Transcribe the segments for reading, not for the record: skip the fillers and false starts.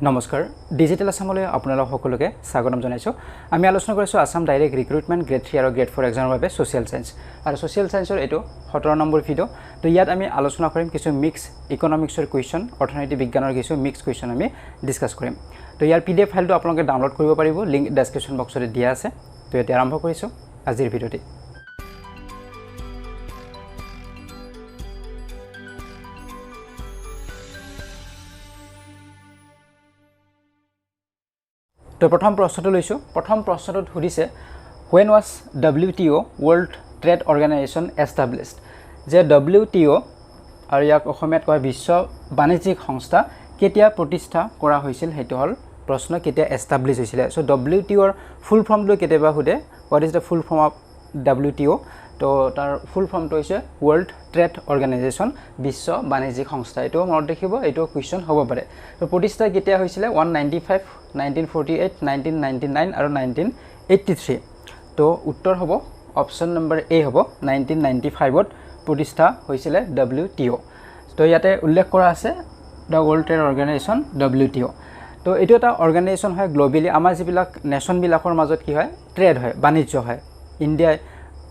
নমস্কাৰ ডিজিটেল আসামলৈ আপোনালোক সকলোকে স্বাগতম জনাইছো আমি আলোচনা কৰিছো আসাম ডাইৰেক্ট ৰিক্ৰুটমেন্ট গ্ৰেড 3 আৰু গ্ৰেড 4 এক্সামৰ বাবে সোশ্যাল সায়েন্স আৰু সোশ্যাল সায়েন্সৰ এটো 17 নম্বৰ ভিডিও তো ইয়াত আমি আলোচনা কৰিম কিছু মিক্স ইকোনমিক্সৰ কোৱেশ্চন অৰ্থনৈতিক বিজ্ঞানৰ কিছু মিক্স কোৱেশ্চন আমি ডিসকাস কৰিম তো ইয়াৰ পিডিএফ ফাইলটো আপোনালোকে ডাউনলোড কৰিব পাৰিব লিংক ডেসক্ৰিপচন বক্সত দিয়া আছে তো এতিয়া আৰম্ভ কৰিছো আজিৰ ভিডিওটি তো প্ৰথম প্ৰশ্নটো লৈছো প্ৰথম প্ৰশ্নটো ধৰিছে when was WTO World Trade Organization established যে WTO আৰু ইয়াক অসমীয়াত কয় বিশ্ব বাণিজ্যিক সংস্থা কেতিয়া প্ৰতিষ্ঠা কৰা হৈছিল হেতু হল প্ৰশ্ন কেতিয়া এস্টাবলিশ হৈছিল সো WTO ৰ ফুল ফৰ্মটো কেতিয়াবাहुदे what is the full form of WTO তো তাৰ ফুল ফৰ্মটো হৈছে World Trade Organization বিশ্ব বাণিজ্যিক সংস্থা এটো মনত ৰাখিব এটো কোৱেশ্চন হ'ব পাৰে তো প্ৰতিষ্ঠা কেতিয়া হৈছিল 195 1948 1999 আৰু 1983 তো উত্তৰ হ'ব অপচন নম্বৰ এ হ'ব 1995 ত প্ৰতিষ্ঠা হৈছিল WTO তো ইয়াতে উল্লেখ কৰা আছে the World Trade Organization WTO তো এটো এটা অৰ্গানাইজেচন হয় গ্লোবালি আমাৰ যিবিলাক নেশন বিলাকৰ মাজত কি হয় ট্ৰেড হয় বাণিজ্য হয় ইন্ডিয়া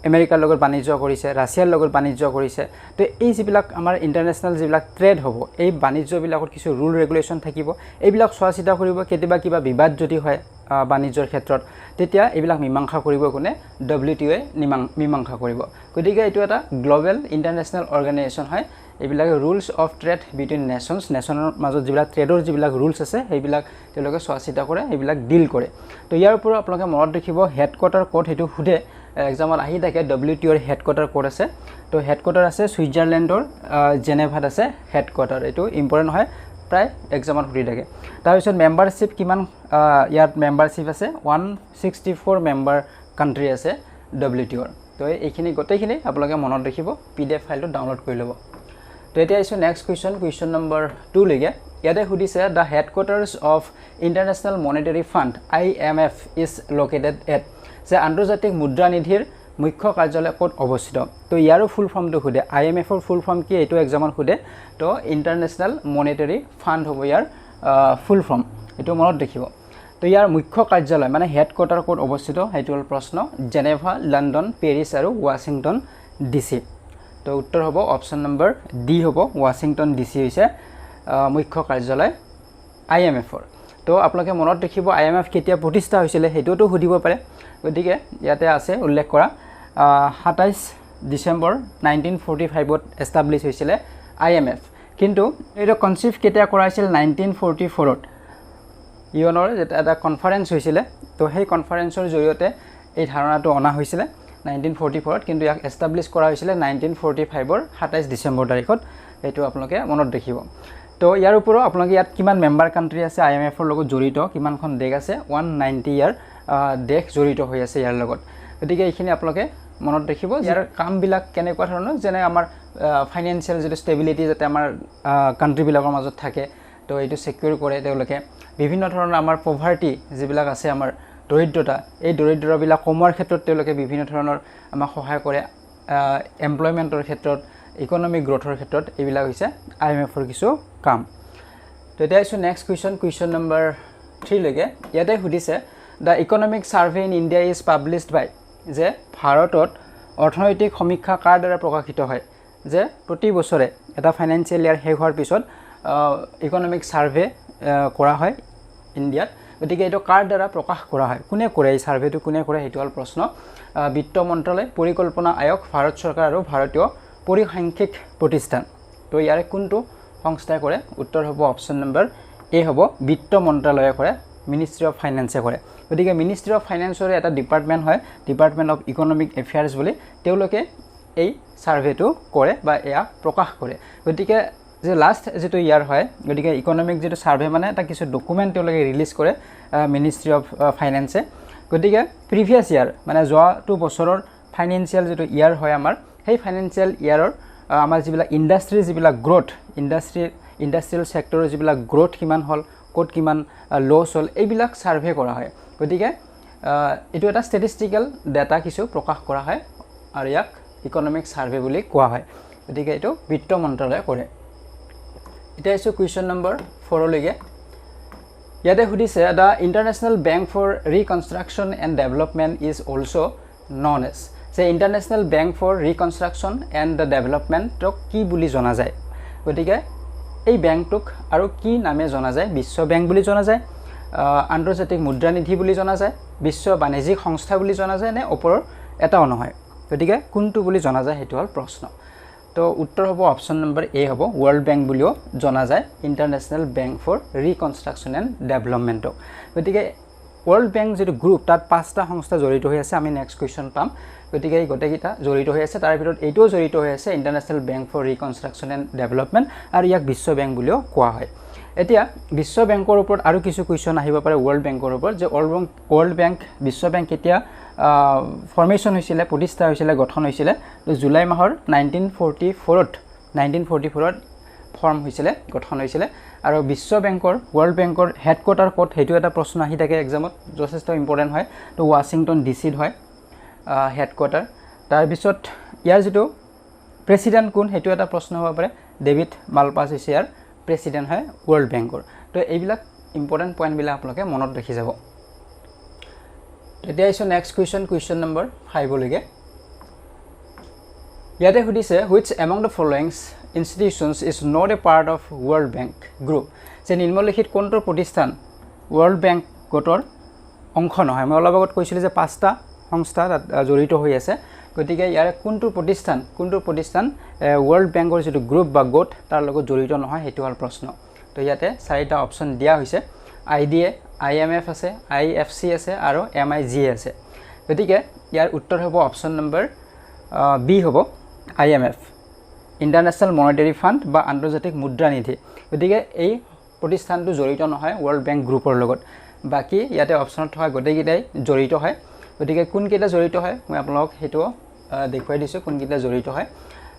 আমেৰিকাৰ লগত বাণিজ্য কৰিছে ৰাছিয়াৰ লগত বাণিজ্য কৰিছে তো এই যিবিলাক আমাৰ ইন্টাৰনেশনাল যিবিলাক ট্ৰেড হ'ব এই বাণিজ্য বিলাকৰ কিছু ৰুল ৰেগুলেশন থাকিব এইবিলাক চোৱাচিতা কৰিব কেতিয়াবা কিবা বিবাদ যদি হয় বাণিজ্যৰ ক্ষেত্ৰত তেতিয়া এইবিলাক মীমাংসা কৰিব কোনে WTO এ মীমাংসা কৰিব গতিকে এটো এটা গ্লোবাল ইন্টাৰনেশনাল অৰ্গানাইজেচন হয় এইবিলাক ৰুলস অফ ট্ৰেড বিটুইন নেশনৰ মাজত যিবিলাক ট্ৰেডৰ যিবিলাক ৰুলস আছে সেইবিলাক তেওঁলোকে চোৱাচিতা কৰে এইবিলাক ডিল কৰে তো ইয়াৰ ওপৰত আপোনালোকে মনত ৰাখিব হেডকোৱাৰ্টাৰ কোড হেতু हुदे এক্সামত আহি থাকে WTO ৰ হেডকোৱাৰ্টাৰ কোড আছে তো হেডকোৱাৰ্টাৰ আছে সুইজাৰল্যান্ডৰ জেনেভাত আছে হেডকোৱাৰ্টাৰ এটো ইম্পৰ্টেন্ট হয় প্ৰায় এক্সামত हुदे থাকে তাৰ পিছত মেম্বাৰশিপ কিমান ইয়াত মেম্বাৰশিপ আছে 164 মেম্বাৰ কান্ট্ৰি আছে WTO ৰ তো এইখিনি গটেইখিনি আপোনালোকে মনত ৰাখিব PDF ফাইলটো ডাউনলোড কৰি ল'ব তো এতিয়া আছে নেক্সট কোৱেশ্চন নম্বৰ 2 লৈকে ইয়াতে সুধিছে the headquarters of International Monetary Fund IMF is located at যে আন্তৰ্জাতিক মুদ্ৰা নিধিৰ মুখ্য কাৰ্যালয় ক'ত অৱস্থিত তো ইয়াৰো ফুল ফৰ্মটো हुदे IMF ৰ ফুল ফৰ্ম কি এটো এক্সামত हुदे তো ইন্টাৰনেশনাল মনিটাৰী ফাণ্ড হ'ব ইয়াৰ ফুল ফৰ্ম এটো মনত ৰাখিব তো ইয়াৰ মুখ্য কাৰ্যালয় মানে হেডকোৱাৰ্টাৰ ক'ত অৱস্থিত হেতু হল প্ৰশ্ন জেনেভা লণ্ডন পেৰিছ আৰু ওয়াশিংটন ডিসি তো উত্তৰ হ'ব অপচন নম্বৰ ডি হ'ব ওয়াশিংটন ডিসি হৈছে মুখ্য কাৰ্যালয় IMF ৰ তো আপোনালোকে মনত ৰাখিব IMF কেতিয়া প্ৰতিষ্ঠা হৈছিল হেতুটো সুধিব পাৰে গতিকে ইয়াতে আছে উল্লেখ কৰা 27 ডিসেম্বৰ 1945 ত এস্টাবলিশ হৈছিল IMF কিন্তু এটা কনসেপ্ট কেতিয়া কৰা হৈছিল 1944 ত ইউএনৰ এটা কনফাৰেন্স হৈছিল তো সেই কনফাৰেন্সৰ জৰিয়তে এই ধাৰণাটো অনা হৈছিল 1944 ত কিন্তু ইয়াক এস্টাবলিশ কৰা হৈছিল 1945 ৰ 27 ডিসেম্বৰ তাৰিখত এটো আপোনালোকে মনত ৰাখিব তো ইয়াৰ ওপৰত আপোনালোকে ইয়াত কিমান মেম্বাৰ কান্ট্ৰি আছে IMF ৰ লগত জড়িত কিমানখন দেশ আছে 190 ইয়াৰ দেশ জড়িত হৈ আছে ইয়াৰ লগত গতিকে এইখিনি আপোনালোকে মনত ৰাখিব ইয়াৰ কাম বিলাক কেনেকুৱা ধৰণৰ যেনে আমাৰ ফাইনান্সিয়াল যেটো ষ্টেবিলিটি যাতে আমাৰ কান্ট্ৰি বিলাকৰ মাজত থাকে তো এটো সিকিউৰ কৰে তেওঁলোকে বিভিন্ন ধৰণৰ আমাৰ পভাৰ্টি যিবিলাক আছে আমাৰ দৰিদ্ৰতা এই দৰিদ্ৰবিলাক কমৰ ক্ষেত্ৰত তেওঁলোকে বিভিন্ন ধৰণৰ আমাক সহায় কৰে এমপ্লয়মেন্টৰ ক্ষেত্ৰত ইকোনমিক গ্ৰোথৰ ক্ষেত্ৰত এইবিলাক হৈছে IMF ৰ কিছু কাম তো এতিয়া আছে নেক্সট কোৱেশ্চন নম্বৰ 3 লৈকে ইয়াতে সুধিছে the Economic Survey in India is published by যে ভাৰতত অৰ্থনৈতিক সমীক্ষা কাৰ দ্বাৰা প্ৰকাশিত হয় যে প্ৰতি বছৰে এটা ফাইনান্সিয়েল ইয়াৰ শেষ হোৱাৰ পিছত ইকোনমিক সাৰ্ভে কৰা হয় ইণ্ডিয়াত গতিকে এটো কাৰ দ্বাৰা প্ৰকাশ কৰা হয় কোনে কৰে এই সাৰ্ভেটো কোনে কৰে হেতু হল প্ৰশ্ন বিত্ত মন্ত্ৰালয় পৰিকল্পনা আয়োগ ভাৰত চৰকাৰ আৰু ভাৰতীয় পৰিসাংখ্যিক প্ৰতিষ্ঠান তো ইয়াৰে কোনটো সংস্থাই কৰে উত্তৰ হ'ব অপচন নম্বৰ এ হ'ব বিত্ত মন্ত্ৰালয়ে কৰে মিনিষ্ট্ৰি অফ ফাইনান্সে কৰে গতিকে মিনিষ্ট্ৰি অফ ফাইনান্সৰ এটা ডিপাৰ্টমেন্ট হয় ডিপাৰ্টমেন্ট অফ ইকোনমিক এফেয়াৰ্স বুলি তেওঁলোকে এই সাৰ্ভেটো কৰে বা এয়া প্ৰকাশ কৰে গতিকে যে লাষ্ট যেটো ইয়াৰ হয় গতিকে ইকোনমিক যেটো সাৰ্ভে মানে এটা কিছু ডকুমেন্ট তেওঁলোকে ৰিলিজ কৰে মিনিষ্ট্ৰি অফ ফাইনান্সে গতিকে প্ৰিভিয়াস ইয়াৰ মানে যোৱাটো বছৰৰ ফাইনান্সিয়াল যেটো ইয়াৰ হয় আমাৰ সেই ফাইনান্সিয়াল ইয়াৰৰ আমাৰ যিবিলাক ইন্ডাষ্ট্ৰি যিবিলাক গ্ৰোথ ইন্ডাষ্ট্ৰিয়েল সেক্টৰৰ যিবিলাক গ্ৰোথ কিমান হল কোট কিমান লছ হল এইবিলাক সাৰ্ভে কৰা হয় গতিকে এটো এটা ষ্টেটিষ্টিক্যাল ডাটা কিছু প্ৰকাশ কৰা হয় আৰু ইয়াক ইকোনমিক সাৰ্ভে বুলি কোৱা হয় গতিকে এটো বিত্ত মন্ত্ৰালয়ে কৰে এটা আছে কোৱেশ্চন নম্বৰ 4 লৈকে ইয়াতে সুধিছে the International Bank for Reconstruction and Development is also' known as যে International Bank for Reconstruction and the ডেভেলপমেণ্টক কি বুলি জনা যায় গতিকে এই বেংকটোক আৰু কি নামে জনা যায় বিশ্ব বেংক বুলি জনা যায় আন্তৰ্জাতিক মুদ্ৰা নিধি বুলি জনা যায় বিশ্ব বাণিজ্যিক সংস্থা বুলি জনা যায় নে ওপৰৰ এটাও নহয় গতিকে কোনটো বুলি জনা যায় সেইটো হ'ল প্ৰশ্ন তো উত্তৰ হ'ব অপশ্যন নম্বৰ এ হ'ব ৱৰ্ল্ড বেংক বুলিও জনা যায় international Bank for Reconstruction and ডেভেলপমেণ্টক গতিকে ৱৰ্ল্ড বেংক যিটো গ্ৰুপ তাত 5টা সংস্থা জড়িত হৈ আছে আমি নেক্সট কুৱেশ্যন পাম গতিকে এই গোটেইকেইটা জড়িত হৈ আছে তাৰ ভিতৰত এইটোও জড়িত হৈ আছে International Bank for Reconstruction and Development আৰু ইয়াক বিশ্ব বেংক বুলিও কোৱা হয় এতিয়া বিশ্ব বেংকৰ ওপৰত আৰু কিছু কুৱেশ্যন আহিব পাৰে ৱৰ্ল্ড বেংকৰ ওপৰত যে ৱৰ্ল্ড বেংক বিশ্ব বেংক কেতিয়া ফৰ্মেশ্যন হৈছিলে প্ৰতিষ্ঠা হৈছিলে গঠন হৈছিলে জুলাই মাহৰ 1944ত ফৰ্ম হৈছিলে গঠন হৈছিলে আৰু বিশ্ব বেংকৰ ৱৰ্ল্ড বেংকৰ হেডকোৱাৰ্টাৰ ক'ত সেইটো এটা প্ৰশ্ন আহি থাকে এক্সামত যথেষ্ট ইম্পৰ্টেণ্ট হয় তো ৱাশ্বিংটন ডিচিত হয় হেডকোৱাৰ্টাৰ তাৰপিছত ইয়াৰ যিটো প্ৰেচিডেণ্ট কোন সেইটো এটা প্ৰশ্ন হ'ব পাৰে ডেভিড মালপাছ হৈছে ইয়াৰ প্ৰেচিডেণ্ট হয় ৱৰ্ল্ড বেংকৰ তো এইবিলাক ইম্পৰ্টেণ্ট পইণ্টবিলাক আপোনালোকে মনত ৰাখি যাব এতিয়া আহিছোঁ নেক্সট কুৱেশ্যন নম্বৰ 5 লৈকে ইয়াতে সুধিছে which among the followings institutions is not a part of World Bank Group যে নিম্নলিখিত কোনটো প্ৰতিষ্ঠান ৱৰ্ল্ড বেংক গোটৰ অংশ নহয় মই অলপ আগত কৈছিলোঁ যে 5টা সংস্থা তাত জড়িত হৈ আছে গতিকে ইয়াৰ কোনটো প্ৰতিষ্ঠান ৱৰ্ল্ড বেংকৰ যিটো গ্ৰুপ বা গোট তাৰ লগত জড়িত নহয় সেইটো হ'ল প্ৰশ্ন তো ইয়াতে 4টা অপশ্যন দিয়া হৈছে IDA IMF আছে IFC আছে আৰু MIGA আছে গতিকে ইয়াৰ উত্তৰ হ'ব অপশ্যন নম্বৰ বি হ'ব IMF ইণ্টাৰনেশ্যনেল মনিটাৰী ফাণ্ড বা আন্তৰ্জাতিক মুদ্ৰা নিধি গতিকে এই প্ৰতিষ্ঠানটো জড়িত নহয় ৱৰ্ল্ড বেংক গ্ৰুপৰ লগত বাকী ইয়াতে অপশ্যনত থকা গোটেইকেইটাই জড়িত হয় গতিকে কোনকেইটা জড়িত হয় মই আপোনালোকক সেইটো দেখুৱাই দিছোঁ কোনকেইটা জড়িত হয়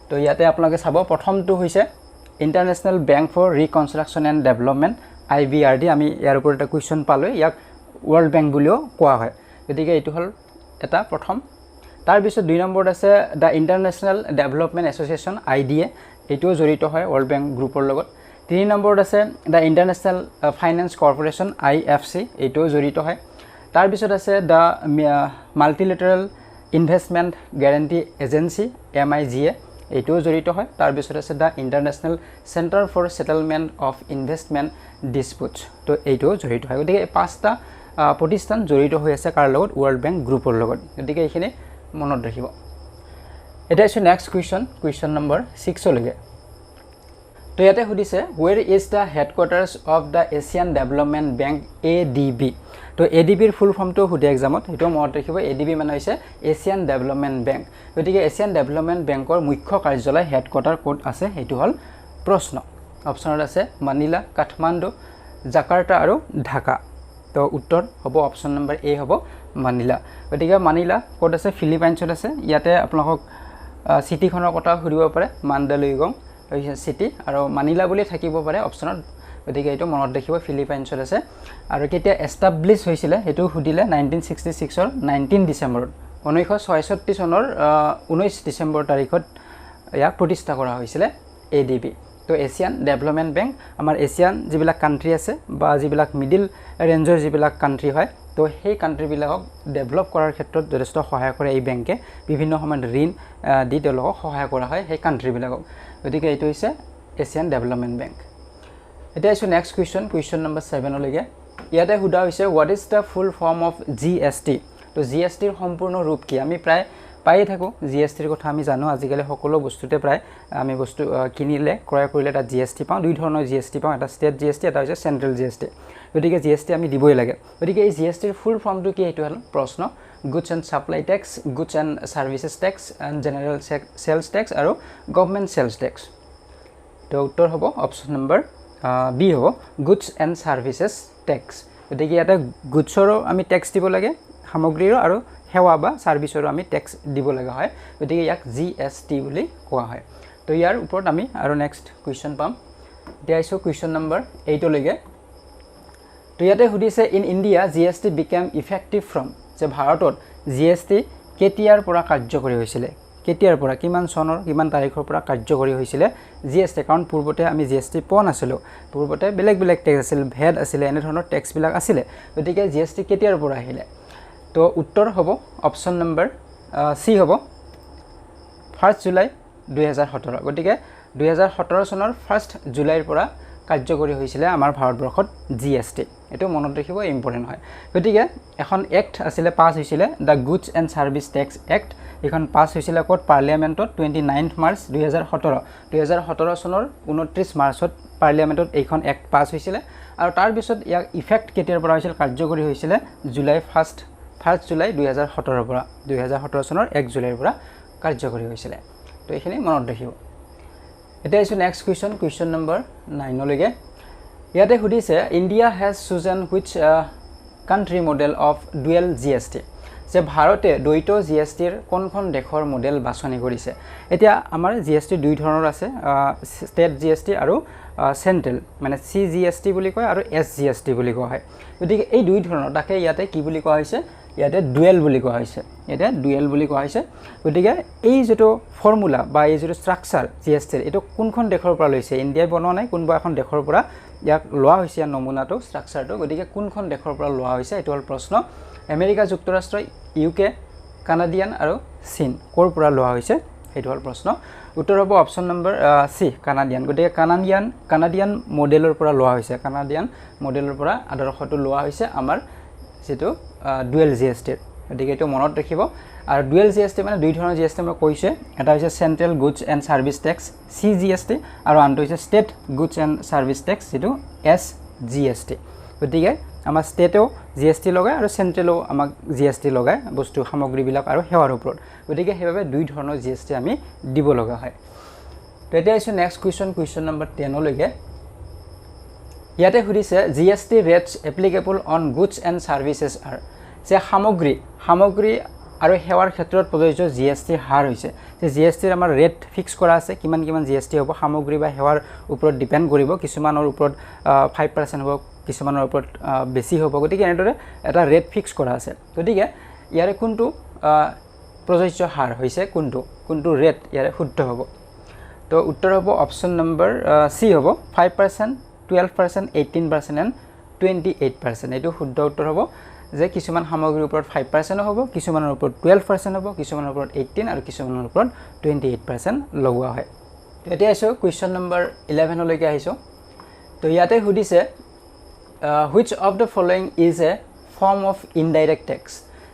তো ইয়াতে আপোনালোকে চাব প্ৰথমটো হৈছে International Bank for Reconstruction and Development IBRD আমি ইয়াৰ ওপৰত এটা কুৱেশ্যন পালোঁ ইয়াক ৱৰ্ল্ড বেংক বুলিও কোৱা হয় গতিকে এইটো হ'ল এটা প্ৰথম তাৰপিছত 2 নম্বৰত আছে the international development association IDA এইটোও জড়িত হয় ৱৰ্ল্ড বেংক গ্ৰুপৰ লগত 3 নম্বৰত আছে the International Finance Corporation IFC এইটোও জড়িত হয় তাৰপিছত আছে the Multilateral Investment Guarantee Agency MIGA এইটোও জড়িত হয় তাৰপিছত আছে the International Centre for Settlement of Investment Disputes তো এইটোও জড়িত হয় গতিকে এই 5টা প্ৰতিষ্ঠান জড়িত হৈ আছে কাৰ লগত ৱৰ্ল্ড বেংক গ্ৰুপৰ লগত গতিকে এইখিনি মনত ৰাখিব এটা আছে নেক্সট কুৱেশ্যন নম্বৰ 6 লৈকে তো ইয়াতে সুধিছে ৱেৰ is the headquarters of the Asian development bank ADB তো ADBৰ ফুল ফৰ্মটো সুধে এক্সামত সেইটো মনত ৰাখিব ADB মানে হৈছে এছিয়ান ডেভেলপমেণ্ট বেংক গতিকে এছিয়ান ডেভেলপমেণ্ট বেংকৰ মুখ্য কাৰ্যালয় হেডকোৱাৰ্টাৰ ক'ত আছে সেইটো হ'ল প্ৰশ্ন অপশ্যনত আছে মানিলা কাঠমাণ্ডু জাকাৰ্টা আৰু ঢাকা তো উত্তৰ হ'ব অপশ্যন নম্বৰ এ হ'ব মানিলা গতিকে মানিলা ক'ত আছে ফিলিপাইনছত আছে ইয়াতে আপোনালোকক চিটিখনৰ কথা সুধিব পাৰে মাণ্ডালুইগং চিটি আৰু মানিলা বুলি থাকিব পাৰে অপশ্যনত গতিকে এইটো মনত ৰাখিব ফিলিপাইনছত আছে আৰু কেতিয়া এষ্টাব্লিছ হৈছিলে সেইটো সুধিলে 1966ৰ 19 ডিচেম্বৰত 1966 চনৰ 19 ডিচেম্বৰ তাৰিখত ইয়াক প্ৰতিষ্ঠা কৰা হৈছিলে ADB তো এছিয়ান ডেভেলপমেণ্ট বেংক আমাৰ এছিয়ান যিবিলাক কাণ্ট্ৰি আছে বা যিবিলাক মিডিল ৰেঞ্জৰ যিবিলাক কাণ্ট্ৰি হয় তো সেই কাণ্ট্ৰিবিলাকক ডেভেলপ কৰাৰ ক্ষেত্ৰত যথেষ্ট সহায় কৰে এই বেংকে বিভিন্ন সময়ত ঋণ দি তেওঁলোকক সহায় কৰা হয় সেই কাণ্ট্ৰিবিলাকক গতিকে এইটো হৈছে এছিয়ান ডেভেলপমেণ্ট বেংক এতিয়া আহিছোঁ নেক্সট কুৱেশ্যন নম্বৰ 7 লৈকে ইয়াতে সোধা হৈছে what is the full form of GST তো GSTৰ সম্পূৰ্ণ ৰূপ কি আমি প্ৰায় পায়ে থাকোঁ GSTৰ কথা আমি জানো আজিকালি সকলো বস্তুতে প্ৰায় আমি বস্তু কিনিলে ক্ৰয় কৰিলে এটা GST পাওঁ দুই ধৰণৰ GST পাওঁ এটা ষ্টেট GST এটা হৈছে চেণ্ট্ৰেল GST গতিকে GST আমি দিবই লাগে গতিকে এই GSTৰ ফুল ফৰ্মটো কি এইটো হ'ল প্ৰশ্ন goods and supply tax goods and services tax and general sales tax আৰু গভৰ্ণমেণ্ট চেলছ টেক্স তো উত্তৰ হ'ব অপশ্যন নম্বৰ বি হ'ব গুডছ এণ্ড ছাৰ্ভিচেছ টেক্স গতিকে ইয়াতে গুডছৰো আমি টেক্স দিব লাগে সামগ্ৰীৰো আৰু সেৱা বা ছাৰ্ভিচৰো আমি টেক্স দিব লগা হয় গতিকে ইয়াক GST বুলি কোৱা হয় তো ইয়াৰ ওপৰত আমি আৰু নেক্সট কুৱেশ্যন পাম এতিয়া আহিছোঁ কুৱেশ্যন নম্বৰ 8 লৈকে তো ইয়াতে সুধিছে in India GST became effective from যে ভাৰতত GST কেতিয়াৰ পৰা কাৰ্যকৰী হৈছিলে কেতিয়াৰ পৰা কিমান চনৰ কিমান তাৰিখৰ পৰা কাৰ্যকৰী হৈছিল জিএসটি কাৰণ পূৰ্বতে আমি জিএসটি পোৱা নাছিলো পূৰ্বতে বেলেগ বেলেগ টেক্স আছিল ভেট আছিল এনে ধৰণৰ টেক্স বিলাক আছিল গতিকে জিএসটি কেতিয়াৰ পৰা আহিলে তো উত্তৰ হ'ব অপচন নম্বৰ সি হ'ব 1 জুলাই 2017 গতিকে 2017 চনৰ 1 জুলাইৰ পৰা কাৰ্যকৰী হৈছিল আমাৰ ভাৰতবৰ্ষত জিএসটি এটো মনত ৰাখিব ইম্পৰ্টেন্ট হয় গতিকে এখন এক্ট আছিল পাস হৈছিল the Goods and service Tax Act এখন পাস হৈছিল কোট পাৰ্লিয়ামেন্টত 29 মাৰ্চ 2017 চনৰ 29 মাৰ্চত পাৰ্লিয়ামেন্টত এইখন এক্ট পাস হৈছিল আৰু তাৰ পিছত ইয়াক ইফেক্ট কেতিয়াৰ পৰা হৈছিল কাৰ্যকৰী হৈছিল জুলাই 1 জুলাই 2017 পৰা 2017 চনৰ 1 জুলাইৰ পৰা কাৰ্যকৰী হৈছিল তো এইখিনি মনত ৰাখিব এটা ইজ নেক্সট কোৱেশ্চন নম্বৰ 9 লৈকে ইয়াতে সুধিছে India has chosen which country model of dual GST যে ভাৰতে দ্বৈত জিএসটিৰ কোনখন দেশৰ মডেল বাছনি কৰিছে এতিয়া আমাৰ জিএসটি দুই ধৰণৰ আছে ষ্টেট জিএসটি আৰু সেন্ট্ৰেল মানে সিজিএসটি বুলি কয় আৰু এসজিএসটি বুলি কোৱা হয় গতিকে এই দুই ধৰণৰ তাকে ইয়াতে কি বুলি কোৱা হৈছে ইয়াতে ডুৱেল বুলি কোৱা হৈছে গতিকে এই যেটো ফৰ্মুলা বা এই যেটো ষ্ট্ৰাকচাৰ জিএসটিৰ এটো কোনখন দেশৰ পৰা লৈছে ইণ্ডিয়াই বনোৱা নাই কোনবা এখন দেশৰ পৰা ইয়াক লোৱা হৈছে নমুনাটো ষ্ট্ৰাকচাৰটো গতিকে কোনখন দেশৰ পৰা লোৱা হৈছে এটো হল প্ৰশ্ন আমেৰিকা যুক্তৰাষ্ট্ৰ ইউকে কানাডিয়ান আৰু চীন কৰ পৰা লোৱা হৈছে এটো হল প্ৰশ্ন উত্তৰ হ'ব অপচন নম্বৰ সি কানাডিয়ান গতিকে কানাডিয়ান মডেলৰ পৰা লোৱা হৈছে কানাডিয়ান মডেলৰ পৰা আদৰ্শটো লোৱা হৈছে আমাৰ যেটো ডুৱেল জিএসটি গতিকে এটো মনত ৰাখিব আৰু ডুৱেল জিএসটি মানে দুই ধৰণৰ জিএসটি মই কৈছে এটা হৈছে central goods and service tax CGST আৰু আনটো হৈছে state goods and service tax যেটো এসজিএসটি গতিকে আমাৰ ষ্টেটেও জিএসটি লগায় আৰু সেন্ট্ৰেলও আমাক জিএসটি লগায় বস্তু সামগ্ৰীবিলাক আৰু সেৱাৰ ওপৰত গতিকে হেবাবে দুই ধৰণৰ জিএসটি আমি দিব লগা হয় তো এটা হৈছে নেক্সট কোৱেশ্চন নম্বৰ 10 লৈকে ইয়াতে সুধিছে GST rates applicable on goods and services are যে সামগ্ৰী আৰু সেৱাৰ ক্ষেত্ৰত প্ৰযোজ্য জিএসটি হাৰ হৈছে যে জিএসটিৰ আমাৰ ৰেট ফিক্স কৰা আছে কিমান জিএসটি হ'ব সামগ্ৰী বা সেৱাৰ ওপৰত ডিপেন্ড কৰিব কিছুমানৰ ওপৰত 5% হ'ব কিছুমানৰ ওপৰত বেছি হ'ব গতিকে এনেদৰে এটা ৰেট ফিক্স কৰা আছে গতিকে ইয়াৰে কোনটো প্ৰযোজ্য হাৰ হৈছে কোনটো ৰেট ইয়াৰে শুদ্ধ হ'ব তো উত্তৰ হ'ব অপচন নম্বৰ সি হ'ব 5% 12% 18% and 28% এটো শুদ্ধ উত্তৰ হ'ব যে কিছুমান সামগ্ৰীৰ ওপৰত 5% হ'ব কিছুমানৰ ওপৰত 12% হ'ব কিছুমানৰ ওপৰত 18 আৰু কিছুমানৰ ওপৰত 28% লগোৱা হয় এতিয়া আছে কোৱেশ্চন নম্বৰ 11 লৈকে আহিছো তো ইয়াতে সুধিছে which of the following is a form of indirect tax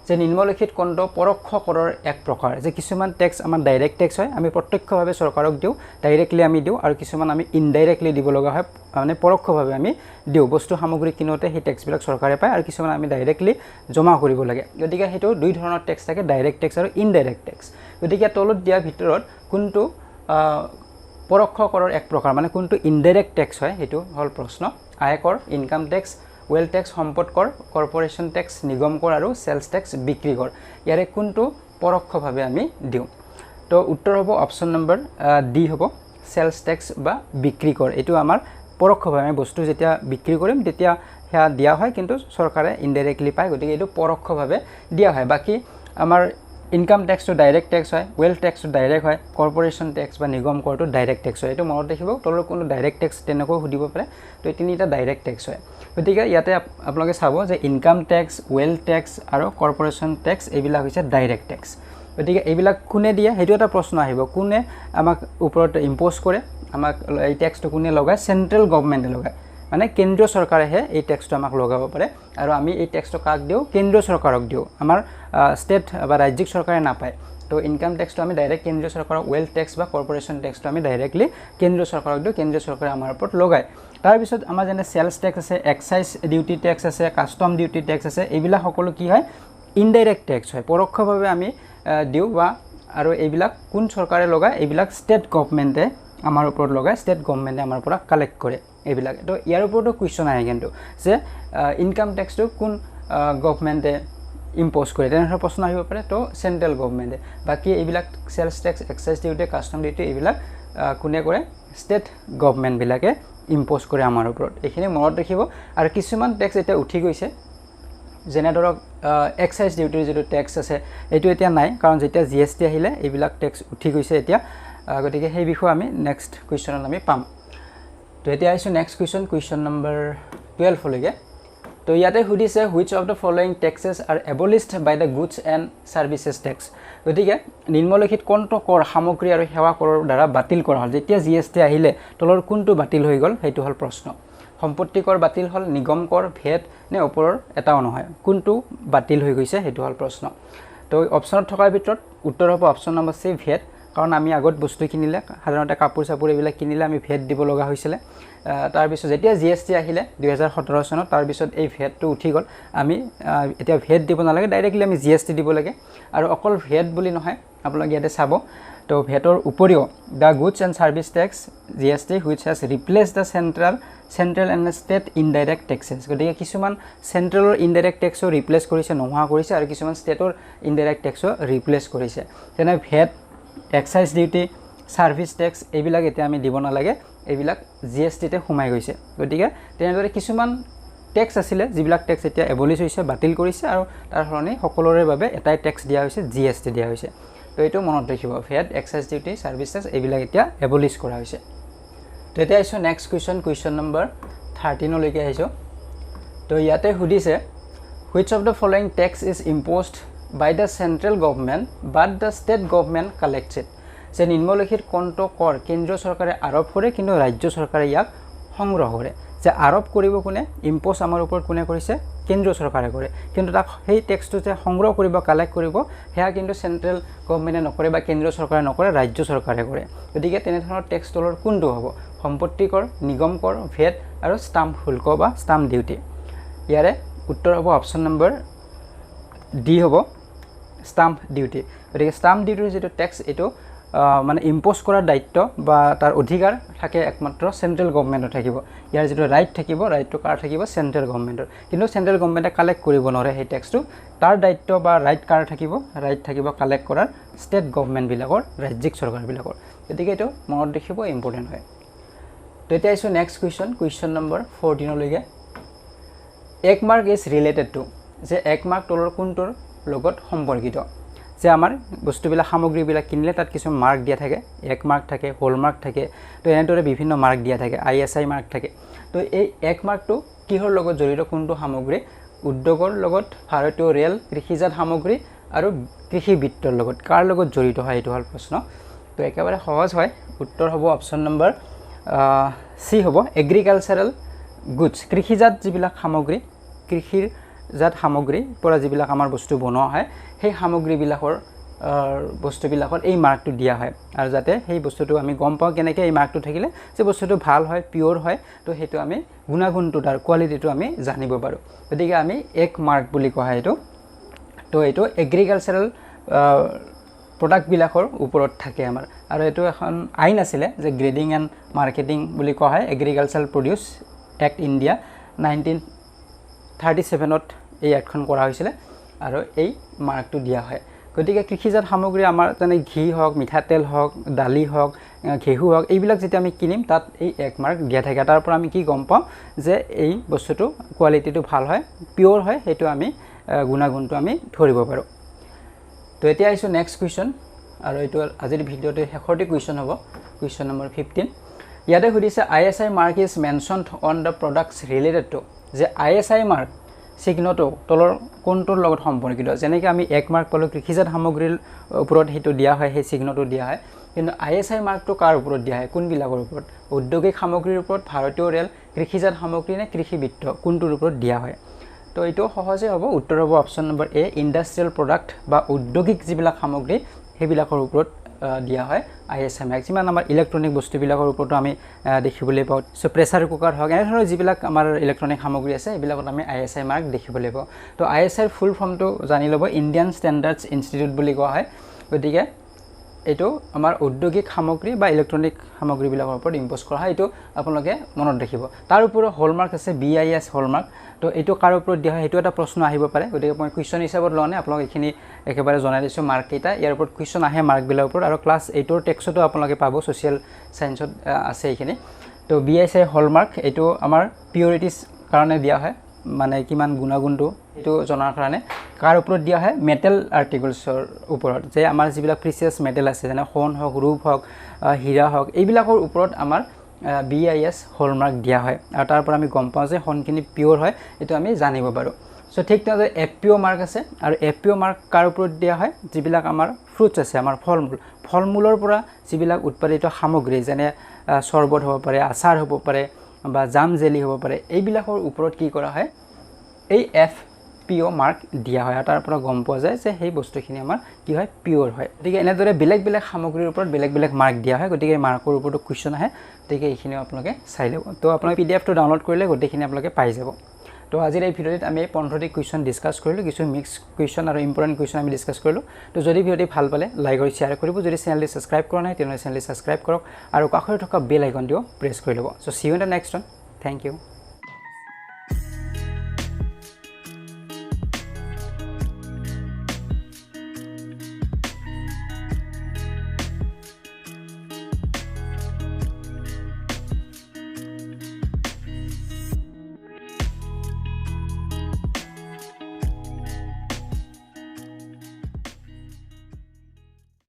যে নিম্নলিখিত কোনটো পৰোক্ষ কৰৰ এক প্ৰকাৰ যে কিছুমান ট্যাক্স আমাৰ ডাইৰেক্ট ট্যাক্স হয় আমি প্ৰত্যক্ষভাৱে চৰকাৰক দিও ডাইৰেক্টলি আমি দিও আৰু কিছুমান আমি ইনডাইৰেক্টলি দিব লগা হয় মানে পৰোক্ষভাৱে আমি দিও বস্তু সামগ্ৰী কিনোতে সেই ট্যাক্স বিলাক চৰকাৰে পায় আৰু কিছুমান আমি ডাইৰেক্টলি জমা কৰিব লাগে গতিকে হেতু দুই ধৰণৰ ট্যাক্স থাকে ডাইৰেক্ট ট্যাক্স আৰু ইনডাইৰেক্ট ট্যাক্স গতিকে তলত দিয়া ভিতৰত কোনটো পৰোক্ষ কৰৰ এক প্ৰকাৰ মানে কোনটো ইনডাইৰেক্ট ট্যাক্স হয় হেতু হল প্ৰশ্ন আয়কৰ ইনকাম ট্যাক্স ওয়েল ট্যাক্স সম্পদ কৰ কৰ্পোৰেচন ট্যাক্স নিগম কৰ আৰু সেলস ট্যাক্স বিক্ৰী কৰ ইয়াৰে কোনটো পৰোক্ষভাৱে আমি দিও তো উত্তৰ হ'ব অপচন নম্বৰ ডি হ'ব সেলস ট্যাক্স বা বিক্ৰী কৰ এটো আমাৰ পৰোক্ষভাৱে বস্তু যেতিয়া বিক্ৰী কৰিম তেতিয়া হেয়া দিয়া হয় কিন্তু চৰকাৰে ইনডাইৰেক্টলি পায় গতিকে এটো পৰোক্ষভাৱে দিয়া হয় বাকি আমাৰ ইনকাম ট্যাক্স তো ডাইৰেক্ট ট্যাক্স হয় ওয়েল ট্যাক্স তো ডাইৰেক্ট হয় কৰ্পোৰেচন ট্যাক্স বা নিগম কৰ তো ডাইৰেক্ট ট্যাক্স হয় এটো মনত ৰাখিব তলৰ কোনো ডাইৰেক্ট ট্যাক্স তেনেকৈ সুধিব পাৰে তো তিনিটা ডাইৰেক্ট ট্যাক্স হয় গতিকে ইয়াতে আপোনালোকে চাব যে ইনকাম ট্যাক্স ওয়েল ট্যাক্স আৰু কৰ্পোৰেচন ট্যাক্স এইবিলাক হৈছে ডাইৰেক্ট ট্যাক্স গতিকে এইবিলাক কোনে দিয়ে হেতু এটা প্ৰশ্ন আহিব কোনে আমাক ওপৰত ইম্পোজ কৰে আমাক এই ট্যাক্সটো কোনে লগায় সেন্ট্ৰেল গভৰ্নমেণ্টে লগায় মানে কেন্দ্ৰীয় চৰকাৰেহে এই ট্যাক্সটো আমাক লগাব পাৰে আৰু আমি এই ট্যাক্সটো কাক দিও কেন্দ্ৰীয় চৰকাৰক দিও আমাৰ ষ্টেট বা ৰাজ্যিক চৰকাৰে নাপায় তো ইনকাম ট্যাক্সটো আমি ডাইৰেক্ট কেন্দ্ৰীয় চৰকাৰক ওয়েল ট্যাক্স বা কৰ্পোৰেচন ট্যাক্সটো আমি ডাইৰেক্টলি কেন্দ্ৰীয় চৰকাৰক দিও কেন্দ্ৰীয় চৰকাৰে আমাৰ ওপৰত লগায় তাৰ পিছত আমাৰ যেনে সেলস ট্যাক্স আছে এক্সাইজ ডিউটি ট্যাক্স আছে কাস্টম ডিউটি ট্যাক্স আছে এইবিলাক সকলো কি হয় ইনডাইৰেক্ট ট্যাক্স হয় পৰোক্ষভাৱে আমি দিও বা আৰু এইবিলাক কোন চৰকাৰে লগায় এইবিলাক ষ্টেট গভৰ্নমেণ্টে আমাৰ ওপৰত লগায় ষ্টেট গভৰ্নমেণ্টে আমাৰ পৰা কালেক্ট কৰে এইবিলাক তো ইয়াৰ ওপৰতো কোৱেশ্চন আহে কিন্তু যে ইনকাম ট্যাক্সটো কোন গভৰ্নমেণ্টে ইম্পোজ কৰে তেনেহলে প্ৰশ্ন আহিব পাৰে তো সেন্ট্ৰেল গভৰ্নমেণ্টে বাকি এইবিলাক sales tax excise duty custom duty এইবিলাক কোনে কৰে ষ্টেট গভৰ্নমেণ্ট বিলাকে ইম্পোজ কৰে আমাৰ ওপৰত এইখিনি মনত ৰাখিব আৰু কিছুমান ট্যাক্স এটা উঠি গৈছে যেনে ধৰক এক্সাইজ ডিউটিৰ যিটো টেক্স আছে এইটো এতিয়া নাই কাৰণ যেতিয়া GST আহিলে এইবিলাক টেক্স উঠি গৈছে এতিয়া গতিকে সেই বিষয়ে আমি নেক্সট কুৱেশ্যনত আমি পাম তো এতিয়া আহিছোঁ নেক্সট কুৱেশ্যন নম্বৰ 12 লৈকে তো ইয়াতে সুধিছে which of the following taxes are abolished by the goods and services tax গতিকে নিম্নলিখিত কোনটো কৰ সামগ্ৰী আৰু সেৱা কৰৰ দ্বাৰা বাতিল কৰা হ'ল যেতিয়া GST আহিলে তলৰ কোনটো বাতিল হৈ গ'ল সেইটো হ'ল প্ৰশ্ন সম্পত্তি কৰ বাতিল হ'ল নিগম কৰ ভেট নে ওপৰৰ এটাও নহয় কোনটো বাতিল হৈ গৈছে সেইটো হ'ল প্ৰশ্ন তো অপশ্যনত থকাৰ ভিতৰত উত্তৰ হ'ব অপশ্যন নম্বৰ চি ভেট কাৰণ আমি আগত বস্তু কিনিলে সাধাৰণতে কাপোৰ চাপোৰ এইবিলাক কিনিলে আমি ভেট দিব লগা হৈছিলে তাৰপিছত যেতিয়া GST আহিলে 2017 চনত তাৰপিছত এই ভেটটো উঠি গ'ল আমি এতিয়া ভেট দিব নালাগে ডাইৰেক্টলি আমি GST দিব লাগে আৰু অকল ভেট বুলি নহয় আপোনালোকে ইয়াতে চাব তো ভেটৰ উপৰিও the goods and service tax GST which has replace the central and state indirect taxes গতিকে কিছুমান চেণ্ট্ৰেলৰ ইনডাইৰেক্ট টেক্সো ৰিপ্লেচ কৰিছে নোহোৱা কৰিছে আৰু কিছুমান ষ্টেটৰ ইনডাইৰেক্ট টেক্সো ৰিপ্লেচ কৰিছে যেনে ভেট এক্সাইজ ডিউটি ছাৰ্ভিচ টেক্স এইবিলাক এতিয়া আমি দিব নালাগে এইবিলাক GSTতে সোমাই গৈছে গতিকে তেনেদৰে কিছুমান টেক্স আছিলে যিবিলাক টেক্স এতিয়া এবলিছ হৈছে বাতিল কৰিছে আৰু তাৰ সলনি সকলোৰে বাবে এটাই টেক্স দিয়া হৈছে GST দিয়া হৈছে তো এইটো মনত ৰাখিব ভেট এক্সাইজ ডিউটি ছাৰ্ভিচ টেক্স এইবিলাক এতিয়া এবলিছ কৰা হৈছে তো এতিয়া আহিছোঁ নেক্সট কুৱেশ্যন নম্বৰ 13 লৈকে আহিছোঁ তো ইয়াতে সুধিছে which of the following tax is imposed by the central government but the state government collects it যে নিম্নলিখিত কোনটো কৰ কেন্দ্ৰীয় চৰকাৰে আৰোপ কৰে কিন্তু ৰাজ্য চৰকাৰে ইয়াক সংগ্ৰহ কৰে যে আৰোপ কৰিব কোনে ইম্প'জ আমাৰ ওপৰত কোনে কৰিছে কেন্দ্ৰীয় চৰকাৰে কৰে কিন্তু তাক সেই টেক্সটো যে সংগ্ৰহ কৰিব কালেক্ট কৰিব সেয়া কিন্তু চেণ্ট্ৰেল গভৰ্ণমেণ্টে নকৰে বা কেন্দ্ৰীয় চৰকাৰে নকৰে ৰাজ্য চৰকাৰে কৰে গতিকে তেনেধৰণৰ টেক্স তলৰ কোনটো হ'ব সম্পত্তি কৰ নিগম কৰ ভেট আৰু ষ্টাম্প শুল্ক বা ষ্টাম্প ডিউটি ইয়াৰে উত্তৰ হ'ব অপশ্যন নম্বৰ ডি হ'ব ষ্টাম্প ডিউটি গতিকে ষ্টাম্প ডিউটিৰ যিটো টেক্স এইটো মানে ইম্প'জ কৰাৰ দায়িত্ব বা তাৰ অধিকাৰ থাকে একমাত্ৰ চেণ্ট্ৰেল গভৰ্ণমেণ্টৰ থাকিব ইয়াৰ যিটো ৰাইট থাকিব ৰাইটটো কাৰ থাকিব চেণ্ট্ৰেল গভৰ্ণমেণ্টৰ কিন্তু চেণ্ট্ৰেল গভৰ্ণমেণ্টে কালেক্ট কৰিব নোৱাৰে সেই টেক্সটো তাৰ দায়িত্ব বা ৰাইট কাৰ থাকিব ৰাইট থাকিব কালেক্ট কৰাৰ ষ্টেট গভৰ্ণমেণ্টবিলাকৰ ৰাজ্যিক চৰকাৰবিলাকৰ গতিকে এইটো মনত ৰাখিব ইম্পৰ্টেণ্ট হয় তো এতিয়া আহিছোঁ নেক্সট কুৱেশ্যন নম্বৰ 14 লৈকে এক মাৰ্ক ইজ ৰিলেটেড টু যে এক মাৰ্ক তলৰ কোনটোৰ লগত সম্পৰ্কিত যে আমাৰ বস্তুবিলাক সামগ্ৰীবিলাক কিনিলে তাত কিছুমান মাৰ্ক দিয়া থাকে এক মাৰ্ক থাকে হোল মাৰ্ক থাকে তো এনেদৰে বিভিন্ন মাৰ্ক দিয়া থাকে ISI মাৰ্ক থাকে তো এই এক মাৰ্কটো কিহৰ লগত জড়িত কোনটো সামগ্ৰী উদ্যোগৰ লগত ভাৰতীয় ৰেল কৃষিজাত সামগ্ৰী আৰু কৃষি বিত্তৰ লগত কাৰ লগত জড়িত হয় এইটো হ'ল প্ৰশ্ন তো একেবাৰে সহজ হয় উত্তৰ হ'ব অপশ্যন নম্বৰ চি হ'ব এগ্ৰিকালচাৰেল গুডছ কৃষিজাত যিবিলাক সামগ্ৰী কৃষিৰ জাত সামগ্ৰীৰ পৰা যিবিলাক আমাৰ বস্তু বনোৱা হয় সেই সামগ্ৰীবিলাকৰ বস্তুবিলাকত এই মাৰ্কটো দিয়া হয় আৰু যাতে সেই বস্তুটো আমি গম পাওঁ কেনেকৈ এই মাৰ্কটো থাকিলে যে বস্তুটো ভাল হয় পিয়'ৰ হয় তো সেইটো আমি গুণাগুণটো তাৰ কোৱালিটিটো আমি জানিব পাৰোঁ গতিকে আমি এক মাৰ্ক বুলি কোৱা হয় এইটো তো এইটো এগ্ৰিকালচাৰেল প্ৰডাক্টবিলাকৰ ওপৰত থাকে আমাৰ আৰু এইটো এখন আইন আছিলে যে গ্ৰেডিং এণ্ড মাৰ্কেটিং বুলি কোৱা হয় এগ্ৰিকালচাৰেল প্ৰডিউচ এক্ট ইণ্ডিয়া 1937ত এই এক্টখন কৰা হৈছিলে আৰু এই মাৰ্কটো দিয়া হয় গতিকে কৃষিজাত সামগ্ৰী আমাৰ যেনে ঘি হওক মিঠাতেল হওক দালি হওক ঘেঁহু হওক এইবিলাক যেতিয়া আমি কিনিম তাত এই এক মাৰ্ক দিয়া থাকে তাৰ পৰা আমি কি গম পাওঁ যে এই বস্তুটো কোৱালিটিটো ভাল হয় পিয়'ৰ হয় সেইটো আমি গুণাগুণটো আমি ধৰিব পাৰোঁ তো এতিয়া আহিছোঁ নেক্সট কুৱেশ্যন আৰু এইটো আজিৰ ভিডিঅ'টো শেষৰটি কুৱেশ্যন হ'ব কুৱেশ্যন নম্বৰ 15 ইয়াতে সুধিছে ISI mark is mentioned on the products related to যে ISI মাৰ্ক চিহ্নটো তলৰ কোনটোৰ লগত সম্পৰ্কিত যেনেকৈ আমি এক মাৰ্ক পালোঁ কৃষিজাত সামগ্ৰীৰ ওপৰত সেইটো দিয়া হয় সেই চিহ্নটো দিয়া হয় কিন্তু ISI মাৰ্কটো কাৰ ওপৰত দিয়া হয় কোনবিলাকৰ ওপৰত ঔদ্যোগিক সামগ্ৰীৰ ওপৰত ভাৰতীয় ৰেল কৃষিজাত সামগ্ৰী নে কৃষি বিত্ত কোনটোৰ ওপৰত দিয়া হয় তো এইটো সহজে হ'ব উত্তৰ হ'ব অপশ্যন নম্বৰ এ ইণ্ডাষ্ট্ৰিয়েল প্ৰডাক্ট বা ঔদ্যোগিক যিবিলাক সামগ্ৰী সেইবিলাকৰ ওপৰত দিয়া হয় ISI মাৰ্ক যিমান আমাৰ ইলেক্ট্ৰনিক বস্তুবিলাকৰ ওপৰতো আমি দেখিবলৈ পাওঁ সো প্ৰেছাৰ কুকাৰ হওক এনেধৰণৰ যিবিলাক আমাৰ ইলেক্ট্ৰনিক সামগ্ৰী আছে এইবিলাকত আমি ISI মাৰ্ক দেখিবলৈ পাওঁ তো ISIৰ ফুল ফৰ্মটো জানি ল'ব ইণ্ডিয়ান ষ্টেণ্ডাৰ্ডছ ইনষ্টিটিউট বুলি কোৱা হয় গতিকে এইটো আমাৰ ঔদ্যোগিক সামগ্ৰী বা ইলেক্ট্ৰনিক সামগ্ৰীবিলাকৰ ওপৰত ইম্প'জ কৰা হয় এইটো আপোনালোকে মনত ৰাখিব তাৰ ওপৰত হলমাৰ্ক আছে BIS হলমাৰ্ক তো এইটো কাৰ ওপৰত দিয়া হয় সেইটো এটা প্ৰশ্ন আহিব পাৰে গতিকে মই কুৱেশ্যন হিচাপত লোৱা নাই আপোনালোক এইখিনি একেবাৰে জনাই দিছোঁ মাৰ্ককেইটা ইয়াৰ ওপৰত কুৱেশ্যন আহে মাৰ্কবিলাকৰ ওপৰত আৰু ক্লাছ 8ৰ টেক্সটো আপোনালোকে পাব ছ'চিয়েল ছায়েন্সত আছে এইখিনি তো BIS হলমাৰ্ক এইটো আমাৰ পিয়ৰিটিছ কাৰণে দিয়া হয় মানে কিমান গুণাগুণটো সেইটো জনাৰ কাৰণে কাৰ ওপৰত দিয়া হয় মেটেল আৰ্টিকলছৰ ওপৰত যে আমাৰ যিবিলাক প্ৰিচিয়াছ মেটেল আছে যেনে সোণ হওক ৰূপ হওক হীৰা হওক এইবিলাকৰ ওপৰত আমাৰ BIS হলমাৰ্ক দিয়া হয় আৰু তাৰ পৰা আমি গম পাওঁ যে সোণখিনি পিয়ৰ হয় এইটো আমি জানিব পাৰোঁ সো ঠিক তেনেদৰে FPO মাৰ্ক আছে আৰু FPO মাৰ্ক কাৰ ওপৰত দিয়া হয় যিবিলাক আমাৰ ফ্ৰুটছ আছে আমাৰ ফলমূলৰ পৰা যিবিলাক উৎপাদিত সামগ্ৰী যেনে চৰবত হ'ব পাৰে আচাৰ হ'ব পাৰে বা জাম জেলি হ'ব পাৰে এইবিলাকৰ ওপৰত কি কৰা হয় এই FPO মাৰ্ক দিয়া হয় আৰু তাৰ পৰা গম পোৱা যায় যে সেই বস্তুখিনি আমাৰ কি হয় পিয়ৰ হয় গতিকে এনেদৰে বেলেগ বেলেগ সামগ্ৰীৰ ওপৰত বেলেগ বেলেগ মাৰ্ক দিয়া হয় গতিকে মাৰ্কৰ ওপৰতো কুৱেশ্যন আহে গতিকে এইখিনি আপোনালোকে চাই ল'ব তো আপোনালোকে PDF টো ডাউনলোড কৰিলে গোটেইখিনি আপোনালোকে পাই যাব তো আজিৰ এই ভিডিঅ'ত আমি 15টি কুৱেশ্যন ডিসকাস কৰিলোঁ কিছু মিক্স কুৱেশ্যন আৰু ইম্পৰ্টেন্ট কুৱেশ্যন আমি ডিসকাস কৰিলোঁ তো যদি ভিডিঅ'টি ভাল পালে লাইক আৰু শেয়াৰ কৰিব যদি চেনেলটি সাবস্ক্ৰাইব কৰা নাই তেনে চেনেলটি সাবস্ক্ৰাইব কৰক আৰু কাষতে থকা বেল আইকনটো প্ৰেছ কৰি ল'ব so see you in the next one thank U